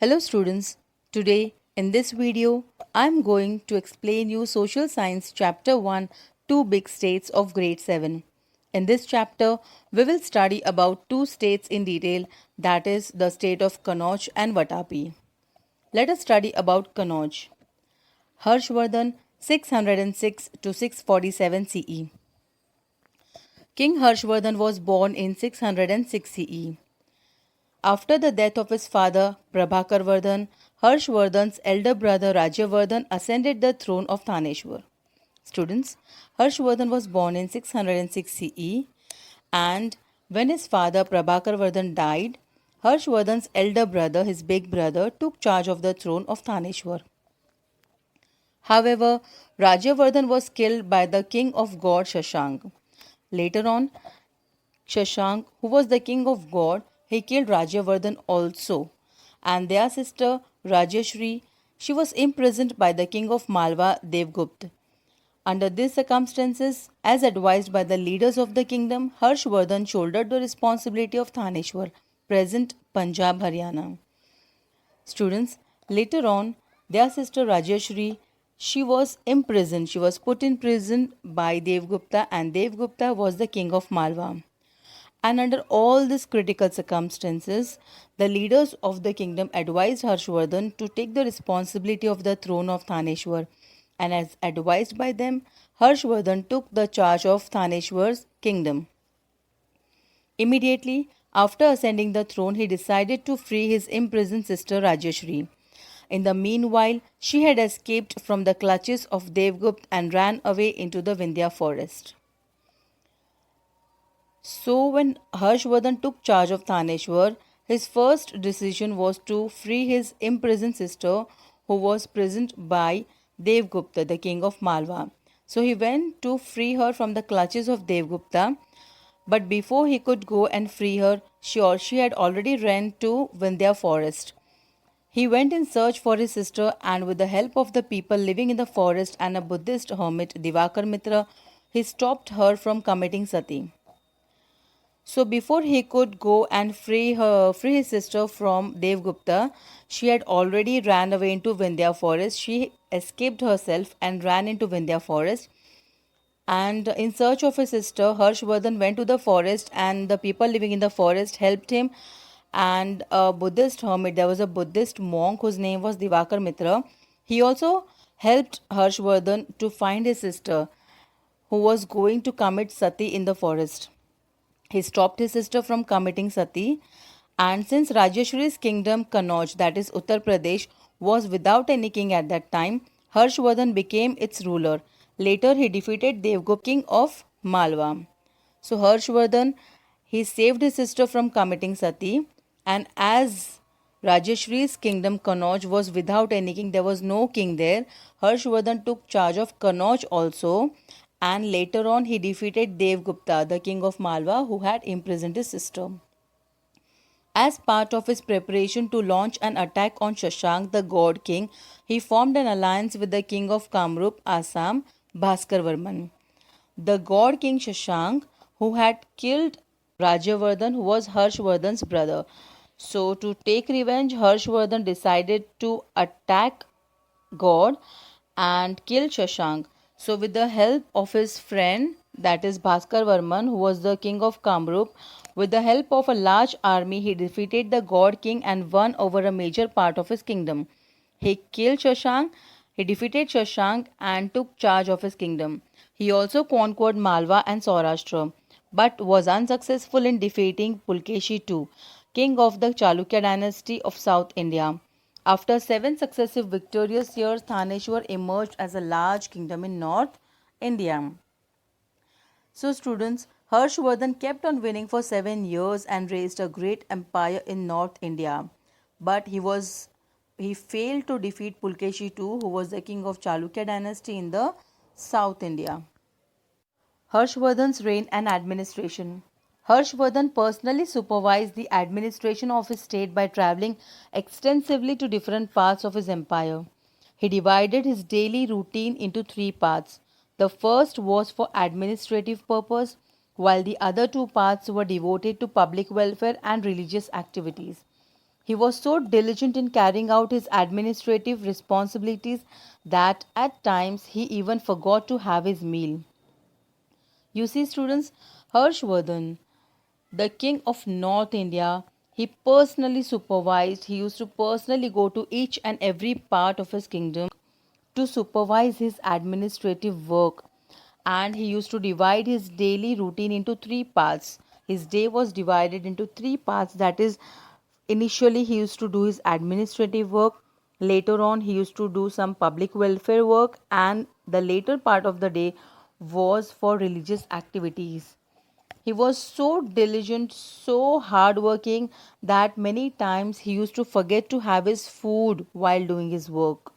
Hello students, today in this video I am going to explain you Social Science Chapter 1 Two Big States of Grade 7. In this chapter we will study about two states in detail, that is the state of Kannauj and Vatapi. Let us study about Kannauj. Harshvardhan 606 to 647 CE. King Harshvardhan was born in 606 CE. After the death of his father Prabhakarvardhan, Harshvardhan's elder brother Rajyavardhan ascended the throne of Thaneshwar. Students, Harshvardhan was born in 606 CE, and when his father Prabhakarvardhan died, Harshvardhan's elder brother, his big brother, took charge of the throne of Thaneshwar. However, Rajyavardhan was killed by the king of God Shashank. Later on, Shashank, who was the king of God, he killed Rajyavardhan also. And their sister Rajashri, she was imprisoned by the king of Malwa Devgupta. Under these circumstances, as advised by the leaders of the kingdom, Harshvardhan shouldered the responsibility of Thaneshwar, present Punjab, Haryana. Students, later on, their sister Rajashri, she was imprisoned. She was put in prison by Devgupta, and Devgupta was the king of Malwa. And under all these critical circumstances, the leaders of the kingdom advised Harshvardhan to take the responsibility of the throne of Thaneshwar. And as advised by them, Harshvardhan took the charge of Thaneshwar's kingdom. Immediately after ascending the throne, he decided to free his imprisoned sister Rajashri. In the meanwhile, she had escaped from the clutches of Devgupta and ran away into the Vindhya forest. So, when Harshvardhan took charge of Thaneshwar, his first decision was to free his imprisoned sister, who was imprisoned by Devgupta, the king of Malwa. So, he went to free her from the clutches of Devgupta, but before he could go and free her, she had already ran to Vindhya forest. He went in search for his sister, and with the help of the people living in the forest and a Buddhist hermit, Divakar Mitra, he stopped her from committing sati. So before he could go and free his sister from Devgupta, she had already ran away into Vindhya forest. She escaped herself and ran into Vindhya forest. And in search of his sister, Harshvardhan went to the forest, and the people living in the forest helped him. And a Buddhist hermit, there was a Buddhist monk whose name was Divakar Mitra. He also helped Harshvardhan to find his sister, who was going to commit sati in the forest. He stopped his sister from committing sati, and since Rajeshwari's kingdom Kannauj, that is Uttar Pradesh, was without any king at that time, Harshvardhan became its ruler. Later he defeated Devgupta, king of Malwa. So Harshvardhan, he saved his sister from committing sati, and as Rajeshwari's kingdom Kannauj was without any king, there was no king there. Harshvardhan took charge of Kannauj also, and later on he defeated Devgupta, the king of Malwa, who had imprisoned his sister. As part of his preparation to launch an attack on Shashank, the god king, he formed an alliance with the king of Kamrup, Assam, Bhaskarvarman. The god king Shashank, who had killed Rajyavardhan, who was Harshvardhan's brother. So, to take revenge, Harshvardhan decided to attack God and kill Shashank. So, with the help of his friend, that is Bhaskar Varman, who was the king of Kamrup, with the help of a large army, he defeated the god king and won over a major part of his kingdom. He killed Shashank, he defeated Shashank and took charge of his kingdom. He also conquered Malwa and Saurashtra, but was unsuccessful in defeating Pulkeshi II, king of the Chalukya dynasty of South India. After 7 successive victorious years, Thaneshwar emerged as a large kingdom in North India. So, students, Harshvardhan kept on winning for 7 years and raised a great empire in North India. But he failed to defeat Pulkeshi II, who was the king of Chalukya dynasty in the South India. Harshvardhan's reign and administration. Harshvardhan personally supervised the administration of his state by traveling extensively to different parts of his empire. He divided his daily routine into three parts. The first was for administrative purpose, while the other two parts were devoted to public welfare and religious activities. He was so diligent in carrying out his administrative responsibilities that at times he even forgot to have his meal. You see, students, Harshvardhan, the king of North India, he personally supervised, he used to personally go to each and every part of his kingdom to supervise his administrative work. And he used to divide his daily routine into three parts. His day was divided into three parts. That is, initially he used to do his administrative work. Later on, he used to do some public welfare work. And the later part of the day was for religious activities. He was so diligent, so hardworking that many times he used to forget to have his food while doing his work.